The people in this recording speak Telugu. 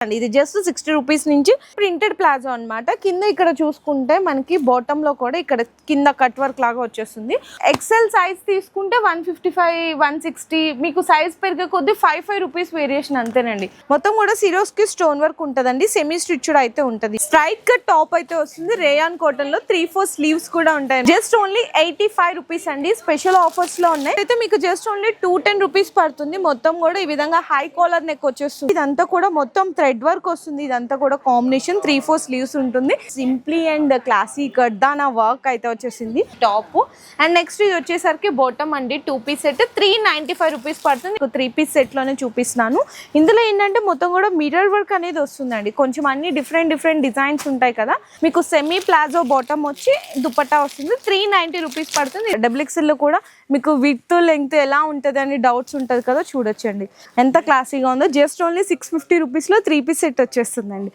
అండి ఇది జస్ట్ 60 రూపీస్ నుంచి ప్రింటెడ్ ప్లాజో అన్నమాట. కింద ఇక్కడ చూసుకుంటే మనకి బాటమ్ లో కూడా ఇక్కడ కింద కట్ వర్క్ లాగా వచ్చేస్తుంది. ఎక్సెల్ సైజ్ తీసుకుంటే 155 160 మీకు సైజ్ పెరిగే కొద్ది 5 రూపీస్ వేరియేషన్ అంతేనండి. మొత్తం కూడా సిరోస్ కి స్టోన్ వర్క్ ఉంటదండి. సెమీ స్టిచ్డ్ అయితే ఉంటది. స్ట్రైట్ కట్ టాప్ అయితే వస్తుంది. రేయాన్ కాటన్ లో 3-4 స్లీవ్స్ కూడా ఉంటాయి. జస్ట్ ఓన్లీ 85 రూపీస్ అండి. స్పెషల్ ఆఫర్స్ లో ఉన్నాయి. అయితే మీకు జస్ట్ ఓన్లీ 210 రూపీస్ పడుతుంది. మొత్తం కూడా ఈ విధంగా హై కాలర్ నెక్ వచ్చేస్తుంది. ఇదంతా కూడా మొత్తం థ్రెడ్ వర్క్ వస్తుంది. ఇదంతా కూడా కాంబినేషన్ 3-4 స్లీవ్స్ ఉంటుంది. సింప్లీ అండ్ క్లాసీ గడ్డానా వర్క్ అయితే వచ్చేసింది టాప్. అండ్ నెక్స్ట్ ఇది వచ్చేసరికి బాటమ్ అండి. 2 పీస్ సెట్ 395 రూపీస్ పడుతుంది. 3 పీస్ సెట్ లోనే చూపిస్తున్నాను. ఇందులో ఏంటంటే మొత్తం కూడా మిర్రర్ వర్క్ అనేది వస్తుందండి. కొంచెం అన్ని డిఫరెంట్ డిజైన్స్ ఉంటాయి కదా. మీకు సెమీ ప్లాజో బాటమ్ వచ్చి దుపట్టా వస్తుంది. 390 రూపీస్ పడుతుంది. డబుల్ ఎక్స్ఎల్ లో కూడా మీకు విత్ లెంగ్త్ ఎలా ఉంటుంది అని డౌట్స్ ఉంటుంది కదా, చూడొచ్చండి ఎంత క్లాసీగా ఉందో. జస్ట్ ఓన్లీ 650 రూపీస్ లో 3 పీస్ సెట్ వచ్చేస్తుందండి.